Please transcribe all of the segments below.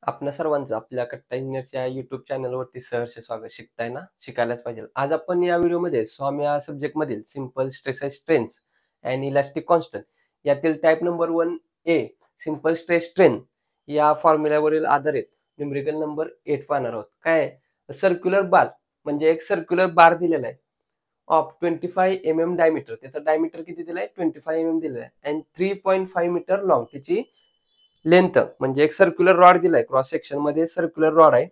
आपल्या सर्वांचं आपल्या कट्टा इंजिनिअरच्या युट्यूब चॅनलवरती सहर्ष स्वागत. शिकताय ना, शिकायलाच पाहिजे. आज आपण या व्हिडिओमध्ये सॉम या सब्जेक्ट मधील simple stress strength and elastic constant यातील type number 1A simple stress strain या फॉर्म्युल्यावरील आधारित न्यूमेरिकल नंबर 8 पाहणार आहोत. काय सर्क्युलर बार म्हणजे एक सर्क्युलर बार दिलेला आहे ऑफ 25 mm डायमीटर. त्याचा डायमीटर किती दिलाय? 25 mm दिलेला आहे अँड 3.5 मीटर लॉंग. त्याची लेंथ म्हणजे एक सर्क्युलर रॉड दिलाय, क्रॉस सेक्शन मध्ये सर्क्युलर रॉड आहे.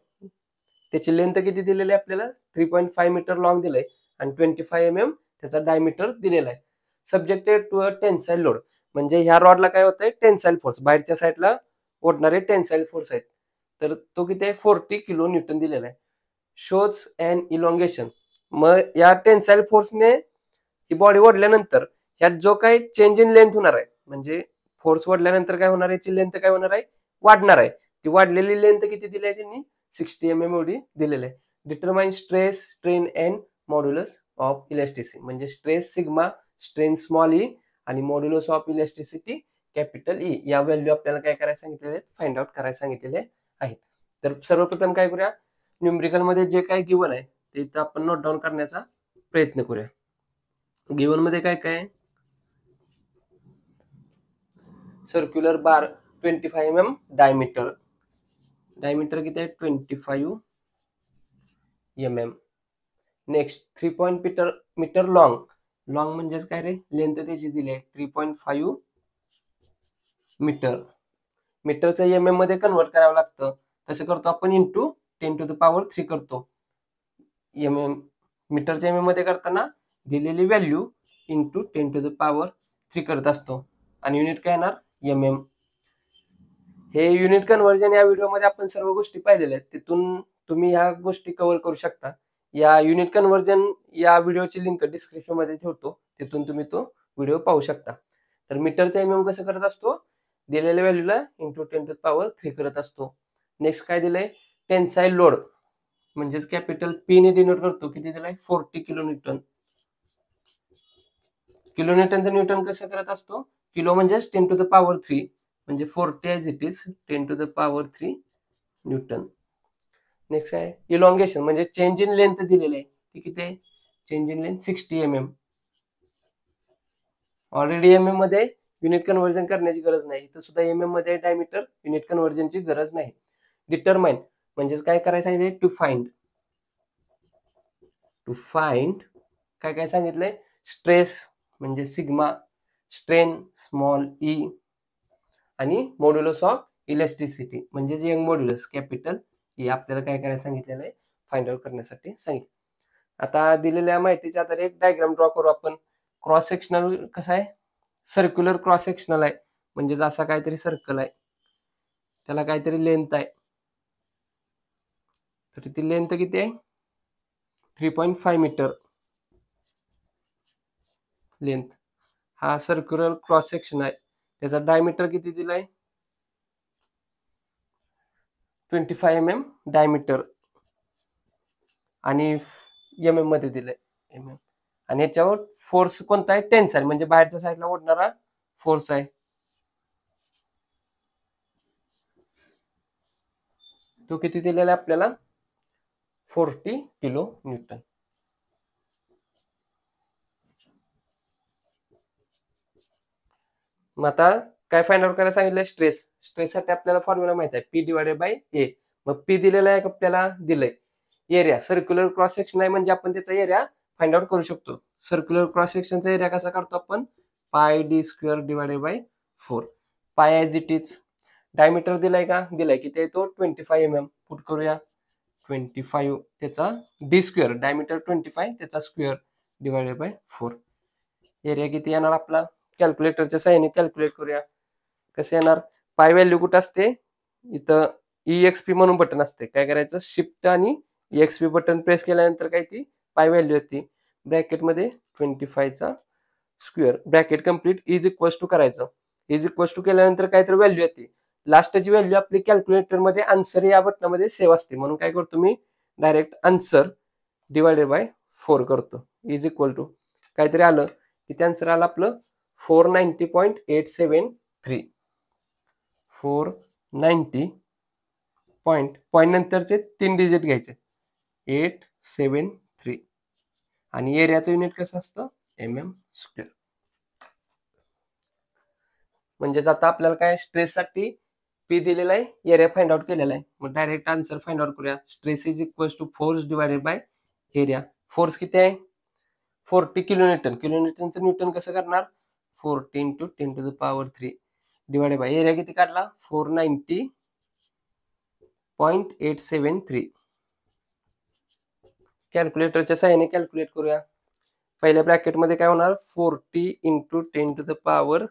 त्याची लेंथ किती दिलेली आहे आपल्याला? 3.5 मीटर लॉंग दिलंय आणि 25 mm त्याचा डायमीटर दिलेला आहे. Subjected to a tensile load म्हणजे ह्या रॉडला काय होतंय? टेन्साईल फोर्स, बाहेरच्या साईडला ओढणारे टेन्साईल फोर्स आहेत. तर तो किती आहे? 40 किलो न्यूटन दिलेला आहे. Shows and elongation. मग या टेन्साईल फोर्सने ही बॉडी ओढल्यानंतर ह्यात जो काही चेंज इन लेंथ होणार आहे, म्हणजे फोर्स वाढल्यानंतर काय होणार आहे? याची लेंथ काय होणार आहे? वाढणार आहे. ती वाढलेली लेंथ किती दिली आहे त्यांनी? 60 mm एवढी दिलेली आहे. Determine stress strain and modulus of elasticity म्हणजे stress sigma, strain small E आणि modulus of elasticity capital E या व्हॅल्यू आपल्याला काय करायला सांगितलेले आहेत? फाइंड आउट करायला सांगितलेले आहेत. तर सर्वप्रथम काय करूया? न्यूमेरिकल मध्ये जे काही गिवन आहे ते इथं आपण नोट डाऊन करण्याचा प्रयत्न करूया. गिवन मध्ये काय काय? Circular bar 25 mm diameter. Diameter किती आहे? 25 mm. Next 3 metre long. Long म्हणजेच काय रे? लेंथ त्याची दिली आहे 3.5 मीटर. मीटरचं mm मध्ये कन्वर्ट करावं लागतं. कसं करतो आपण? इंटू 10⁻³ करतो. mm मीटरच्या mm मध्ये करताना दिलेली व्हॅल्यू इंटू 10⁻³ करत असतो आणि युनिट काय येणार? mm. हे युनिट कन्व्हर्जन या व्हिडिओमध्ये आपण सर्व गोष्टी पाहिलेल्या आहेत. तिथून तुम्ही ह्या गोष्टी कव्हर करू शकता. या युनिट कन्व्हर्जन या व्हिडिओची लिंक डिस्क्रिप्शन मध्ये ठेवतो, तिथून तुम्ही तो व्हिडिओ पाहू शकता. तर मीटरचा mm कसं करत असतो? दिलेल्या व्हॅल्यूला इंटू 10⁻³ करत असतो. नेक्स्ट काय दिलंय? टेन्साईल लोड म्हणजेच कॅपिटल पी ने डिनोट करतो. किती दिलाय? 40 किलो न्यूटन. किलो न्यूटनचं न्यूटन कसं करत असतो? किलो म्हणजेच 10⁻³ म्हणजे 40 as it is 10⁻³ Newton. Next आहे इलॉंगेशन म्हणजे चेंज इन लेंथ दिलेली आहे. ती किती आहे? Change in length 60 mm. Already mm मध्ये युनिट कन्व्हर्जन करण्याची गरज नाही, इथं सुद्धा mm मध्ये डायमीटर, युनिट कन्व्हर्जनची गरज नाही. डिटरमाइन म्हणजे काय करायचं सांगितलंय? टू फाइंड काय काय सांगितलंय? स्ट्रेस म्हणजे सिग्मा, स्ट्रेन स्मॉल ई आणि मॉड्युलस ऑफ इलास्टिसिटी म्हणजे यंग मॉड्युलस कॅपिटल ई आपल्याला काय करायला सांगितलेलं आहे? फाइंड आउट करण्यासाठी सांगितलं. आता दिलेल्या माहितीच्या आधारे एक डायग्राम ड्रॉ करू आपण. क्रॉस सेक्शनल कसं आहे? सर्क्युलर क्रॉस सेक्शनल आहे म्हणजे असा काहीतरी सर्कल आहे, त्याला काहीतरी लेंथ आहे. तर ती लेंथ किती आहे? 3.5 मीटर लेंथ. हा सर्क्युलर क्रॉस सेक्शन आहे. त्याचा डायमीटर किती दिलाय? 25 mm डायमीटर आणि mm मध्ये दिलंय mm. आणि याच्यावर फोर्स कोणता आहे? टेन्साईल म्हणजे बाहेरच्या साईडला ओढणारा फोर्स आहे. तो किती दिलेला आहे आपल्याला? 40 किलो न्यूटन. मग आता काय फाइंड आउट करायला सांगितलंय? स्ट्रेस. स्ट्रेससाठी आपल्याला फॉर्म्युला माहित आहे P/A. मग P दिलेला आहे आपल्याला? दिलंय. एरिया सर्क्युलर क्रॉस सेक्शन आहे म्हणजे आपण त्याचा एरिया फाइंड आउट करू शकतो. सर्क्युलर क्रॉस सेक्शनचा एरिया कसा काढतो आपण? πd²/4. पाय ॲज इट इज. डायमीटर दिलाय का? दिलाय. किती आहे तो? 25 mm. पुट करूया 25 त्याचा d², डायमीटर 25 त्याचा स्क्वेअर /4. एरिया किती येणार आपला? कॅल्क्युलेटरच्या साहाय्याने कॅल्क्युलेट करूया. कसं येणार? पाय व्हॅल्यू कुठं असते? इथं EXP म्हणून बटन असते. काय करायचं? शिफ्ट आणि EXP बटन प्रेस केल्यानंतर काय ती पाय व्हॅल्यू येते. ब्रॅकेटमध्ये 25 चा square, bracket complete is equals to करायचं. इज इक्वल्स टू केल्यानंतर काहीतरी व्हॅल्यू येते. लास्टची व्हॅल्यू आपली कॅल्क्युलेटर मध्ये आन्सर या बटनामध्ये सेव्ह असते, म्हणून काय करतो मी? डायरेक्ट आन्सर /4 करतो. इज इक्वल टू काहीतरी आलं की आन्सर आलं आपलं 490.873. 490 पॉईंट नंतरचे 3 डिजिट घ्यायचे 873 आणि एरियाचं युनिट कसं असतं mm². म्हणजेच आता आपल्याला काय स्ट्रेससाठी पी दिलेला आहे, एरिया फाइंड आउट केलेला आहे. मग डायरेक्ट आन्सर फाइंड आउट करूया. Stress is equal to force divided by area. Force किती आहे 40 किलोन्यूटन. किलोन्यूटनचं न्यूटन कसं करणार 40 × 10⁻³ डिवायडेड बाय एरिया किती काढला 490.873. कॅल्क्युलेटरच्या साहाय्याने कॅल्क्युलेट करूया. पहिल्या ब्रॅकेटमध्ये काय होणार 40 × 10⁻³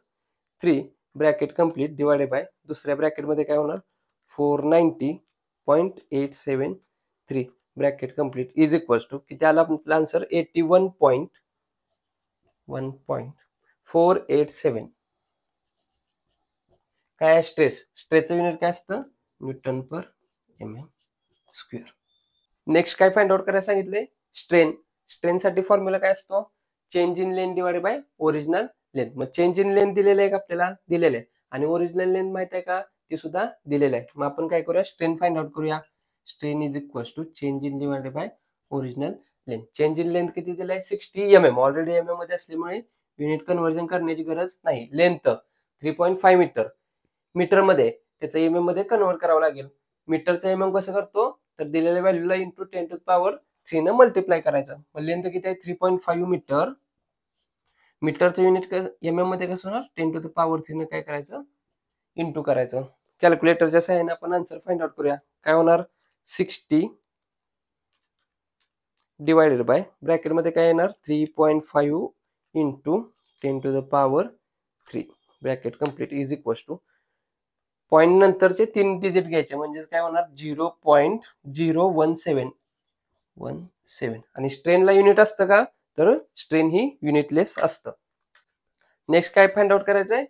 ब्रॅकेट कंप्लीट डिवायडेड बाय दुसऱ्या ब्रॅकेटमध्ये काय होणार 490.873 bracket complete is equal to किती आला आपला आन्सर 81.487. काय स्ट्रेसचं युनिट काय असतं न्यूटन पर mm². नेक्स्ट काय फाइंड आउट करायला सांगितले स्ट्रेनसाठी फॉर्म्युला काय असतो change in length divided by original length. मग चेंज इन लेंथ दिलेलं आहे का आपल्याला दिलेलं आहे आणि ओरिजिनल लेंथ माहित आहे का ती सुद्धा दिलेलं आहे. मग आपण काय करूया स्ट्रेन फाइंड आउट करूया. Strain is equal to change in divided by original length. Change in length किती दिलाय 60 mm. ऑलरेडी mm मध्ये असल्यामुळे युनिट कन्व्हर्जन करण्याची गरज नाही. Length 3.5 metre. मीटर मध्ये त्याचं mm मध्ये कन्व्हर्ट करावं लागेल. मीटरचा mm कसं करतो तर दिलेल्या व्हॅल्यूला इंटू 10⁻³ न मल्टिप्लाय करायचं. मग लेंथ किती आहे 3.5 मीटर. मीटरचं युनिट mm मध्ये कसं होणार 10⁻³ न काय करायचं इंटू करायचं. कॅल्क्युलेटरच्या सहाय्याने आपण आन्सर फाइंड आउट करूया. काय होणार 60 डिवायडेड बाय ब्रॅकेटमध्ये काय येणार 3.5 × 10⁻³ bracket complete is equal two point नंतरचे 3 डिजिट घ्यायचे म्हणजे काय होणार 0.01717 आणि स्ट्रेनला युनिट असतं का तर स्ट्रेन ही युनिटलेस असतं. नेक्स्ट काय फाइंड आउट करायचं आहे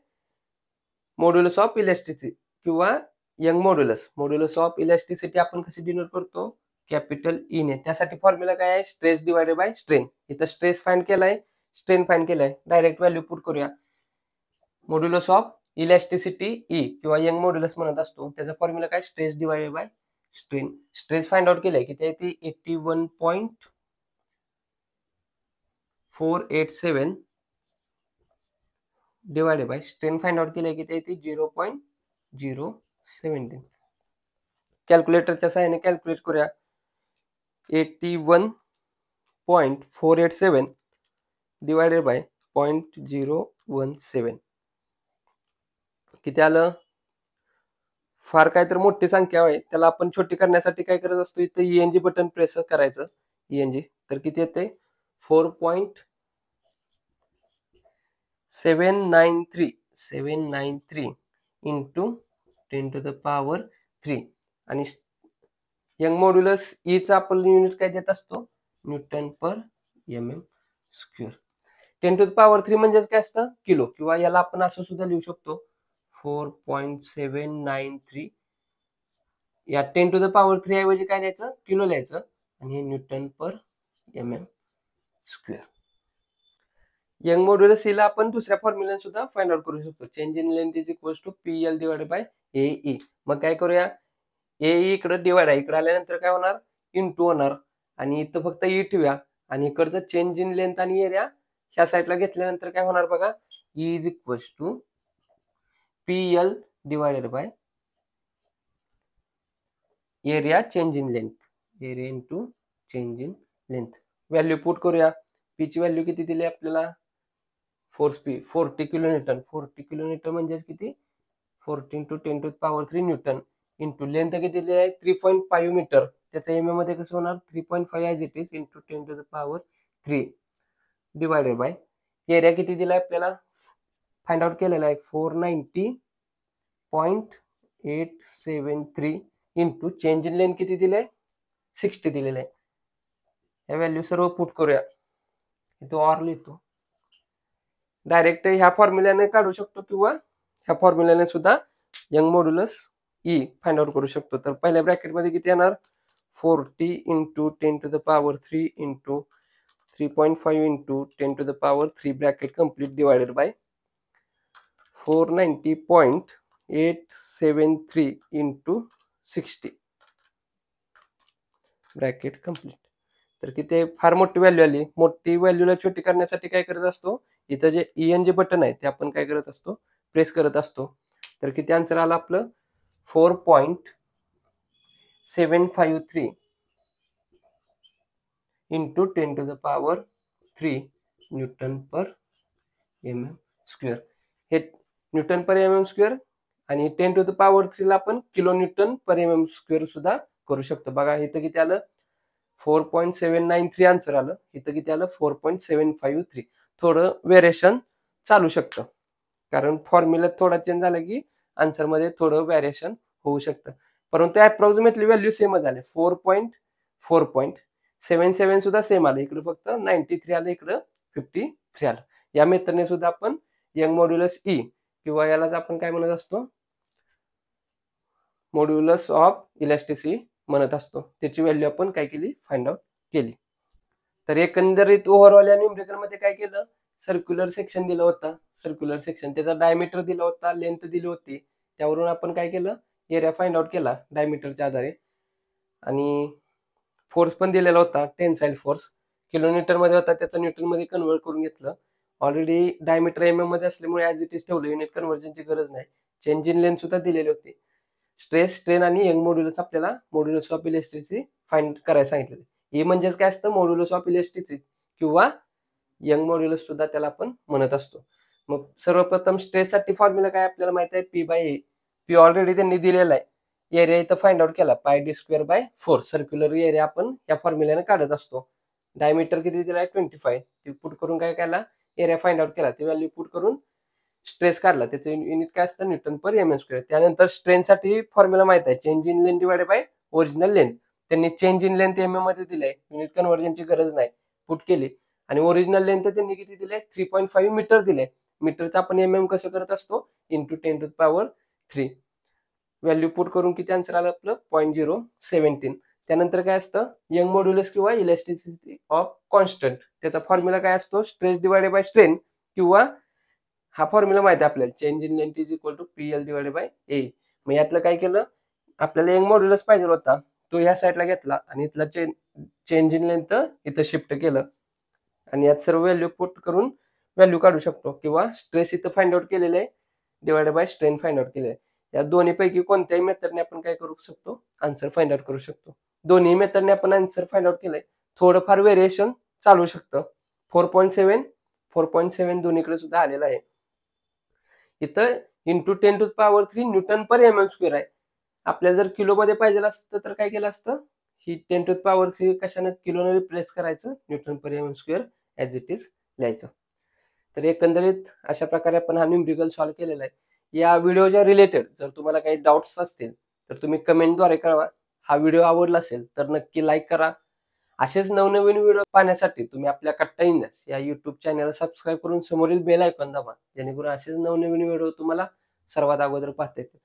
मॉड्युलस ऑफ इलॅस्टिसिटी किंवा यंग मॉड्युलस ऑफ इलॅस्टिसिटी आपण कशी डिनोट करतो कॅपिटल ई ने. त्यासाठी फॉर्म्युला काय आहे स्ट्रेस डिवायडेड बाय स्ट्रेन. इथं स्ट्रेस फाइंड केलाय स्ट्रेन फाइंड केलाय डायरेक्ट व्हॅल्यू पुट करूया. मॉड्युलस ऑफ इलॅस्टिसिटी ई किंवा यंग मॉड्युलस म्हणत असतो त्याचा फॉर्म्युला काय stress divided by strain. Stress find out केलाय किती आहे ती 81.487 divided by strain find out केलंय किती आहे ती 0.017. कॅल्क्युलेटरच्या सहाय्याने कॅल्क्युलेट करूया. 81.487 डिवायडेड बाय 0.017 किती आलं. फार काय तर मोठी संख्या आहे त्याला आपण छोटी करण्यासाठी काय करत असतो इथे ENG बटन प्रेस करायचं. ENG तर किती येते 4.793 इंटू 10⁻³ आणि यंग मॉड्युलस ईचा आपण युनिट काय देत असतो न्यूटन पर mm². 10⁻³ म्हणजेच काय असतं किलो किंवा याला आपण असं सुद्धा लिहू शकतो 4.793 या 10⁻³ ऐवजी काय लिहायचं किलो लिहायचं आणि हे न्यूटन पर mm². यंग मॉड्युलस ला आपण दुसऱ्या फॉर्म्युलाने सुद्धा फाइंड आउट करू शकतो. Change in length is equal to PL divided by AE. मग काय करूया AE इकडे डिवाइड आहे इकडे आल्यानंतर काय होणार इंटू होणार आणि इथं फक्त E ठेवूया आणि इकडचं चेंज इन लेंथ आणि एरिया ह्या साईडला घेतल्यानंतर काय होणार बघा E is equal to PL divided by area change in length. Area into change in length. Value put करूया. P ची व्हॅल्यू किती दिली आपल्याला फोर्स P 40 किलोन्यूटन. 40 किलोन्यूटन म्हणजे किती 14 × 10⁻³ न्यूटन इंटू लेंथ किती दिली आहे 3.5 मीटर. त्याचं mm मध्ये कसं होणार 3.5 as it is into 10⁻³ divided by area किती दिलाय आपल्याला फाइंड आउट केलेला आहे 490.873 इंटू चेंज इन लेंथ किती दिले 60 दिलेलं आहे. या व्हॅल्यू सर्व पुट करूया. इथं ऑर लिहितो. डायरेक्ट ह्या फॉर्म्युल्याने काढू शकतो किंवा ह्या फॉर्म्युल्याने सुद्धा young modulus E find out करू शकतो. तर पहिल्या ब्रॅकेटमध्ये किती येणार 40 × 10⁻³ into 3.5 into 10⁻³ bracket complete divided by 490.873 into 60 bracket complete. तर किती फार मोठी व्हॅल्यू आली. मोठी व्हॅल्यूला छोटी करण्यासाठी काय करत असतो, इथं जे EN जे बटन आहे ते आपण काय करत असतो, प्रेस करत असतो. तर किती आन्सर आलं आपलं 4.753 इंटू 10⁻³ न्यूटन पर mm स्क्वेअर. हे न्यूटन पर mm स्क्वेअर आणि 10⁻³ ला आपण किलो न्यूटन पर mm स्क्वेअर सुद्धा करू शकतो. बघा इथं किती आलं 4.793 आन्सर आलं. इथं किती आलं 4.753. थोडं व्हेरिएशन चालू शकतं, कारण फॉर्म्युला थोडा चेंज झाला की आन्सर मध्ये थोडं व्हेरिएशन होऊ शकतं. परंतु अप्रॉक्सिमेटली व्हॅल्यू सेमच आले. 4.77 सुद्धा सेम आलं. इकडे फक्त 93 आलं, इकडं 53 आलं. या मेथडने सुद्धा आपण यंग मॉड्युलस ई किंवा यालाच आपण काय म्हणत असतो, मॉड्युलस ऑफ इलॅस्टिसिटी म्हणत असतो, त्याची व्हॅल्यू आपण काय केली, फाइंड आउट केली. तर एकंदरीत ओव्हरऑल या न्यूमेरिकल मध्ये काय केलं, सर्क्युलर सेक्शन दिलं होतं. सर्क्युलर सेक्शन त्याचा डायमीटर दिला होता, लेंथ दिली होती. त्यावरून आपण काय केलं, एरिया फाइंड आउट केला डायमीटरच्या आधारे. आणि फोर्स पण दिलेला होता, टेन्साईल फोर्स किलोमीटर मध्ये होता, त्याचा न्यूटन मध्ये कन्वर्ट करून घेतलं. ऑलरेडी डायमीटर MM मध्ये असल्यामुळे ऍज इट इज ठेवलं, युनिट कन्व्हर्जनची गरज नाही. चेंज इन लेंथ सुद्धा दिलेली होती. स्ट्रेस, स्ट्रेन आणि यंग मॉड्युलस आपल्याला मॉड्युलस ऑफ इलॅस्टिसिटी फाइंड करायला सांगितलेलं. हे म्हणजेच काय असतं, मॉड्युलस ऑफ इलॅस्टिसिटी किंवा यंग मॉड्युलस सुद्धा त्याला आपण म्हणत असतो. मग सर्वप्रथम स्ट्रेस साठी फॉर्म्युला काय आपल्याला माहित आहे, P/A. P ऑलरेडी त्यांनी दिलेला आहे. एरिया इथं फाइंड आउट केला, πd²/4. सर्क्युलर एरिया आपण या फॉर्म्युल्याने काढत असतो. डायमीटर किती दिलाय 25. ती पुट करून काय केला, एरिया फाइंड आउट केला. ती व्हॅल्यू पुट करून स्ट्रेस काढला, त्याचं युनिट काय असतं, न्यूटन पर mm स्क्वेअर. त्यानंतर स्ट्रेनसाठी फॉर्म्युला माहित आहे, change in length divided by original length. त्यांनी चेंज इन लेंथ MM मध्ये दिले, युनिट कन्व्हर्जनची गरज नाही, पुट केली. आणि ओरिजिनल लेंथ त्यांनी किती दिले, 3.5 मीटर दिले. मीटरचा आपण MM कसं करत असतो, इंटू 10⁻³ व्हॅल्यू पुट करून किती आन्सर आलं आपलं 0.017. त्यानंतर काय असतं, यंग मॉड्युलस किंवा इलॅस्टिसिटी ऑफ कॉन्स्टंट. त्याचा फॉर्म्युला काय असतो, स्ट्रेस डिवाइडेड बाय स्ट्रेन, किंवा हा फॉर्म्युला माहिती आहे आपल्याला, change in length is equal to PL divided by A. मग यातलं काय केलं, आपल्याला यंग मॉड्युलस पाहिजे होता, तो या साईडला घेतला आणि इथला चेंज इन लेंथ इथं शिफ्ट केलं. आणि यात सर्व व्हॅल्यू पुट करून व्हॅल्यू काढू शकतो, किंवा स्ट्रेस इथं फाइंड आउट केलेलं आहे, divided by strain find out केलेलं आहे. या दोन्ही पैकी कोणत्याही मेथडने आपण काय करू शकतो, आन्सर फाइंड आउट करू शकतो. दोन्ही मेथडने आपण आन्सर फाइंड आउट केलंय. थोडंफार व्हेरिएशन चालू शकतं. 4.7 दोन्हीकडे सुद्धा आलेला आहे. इथं इंटू 10⁻³ न्यूटन पर MM स्क्वेअर आहे. आपल्याला जर किलो मध्ये पाहिजे असतं तर काय केलं असतं, ही 10⁻³ कशानं किलोने रिप्लेस करायचं, Newton per MM square as it is लिहायचं. तर एकंदरीत अशा प्रकारे आपण हा न्यूमेरिकल सॉल्व्ह केलेला आहे. या व्हिडिओच्या रिलेटेड जर तुम्हाला काही डाऊट्स असतील तर तुम्ही कमेंटद्वारे कळवा. हा व्हिडिओ आवडला असेल तर नक्की लाईक करा. असेच नवनवीन व्हिडिओ पाहण्यासाठी तुम्ही आपल्या कट्टा इंजिनियर्स या युट्यूब चॅनलला सबस्क्राईब करून समोरील बेल आयकॉन दाबा, जेणेकरून असेच नवनवीन व्हिडिओ तुम्हाला सर्वात अगोदर पाहता येतील.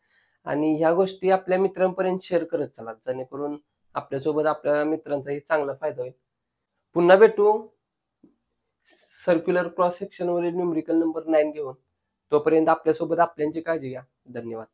आणि ह्या गोष्टी आपल्या मित्रांपर्यंत शेअर करत चला, जेणेकरून आपल्यासोबत आपल्या मित्रांचाही चांगला फायदा होईल. पुन्हा भेटू सर्क्युलर क्रॉस सेक्शन वरील न्यूमेरिकल नंबर 9 घेऊन. तोपर्यंत आपल्यासोबत आपल्यांची काळजी घ्या. धन्यवाद.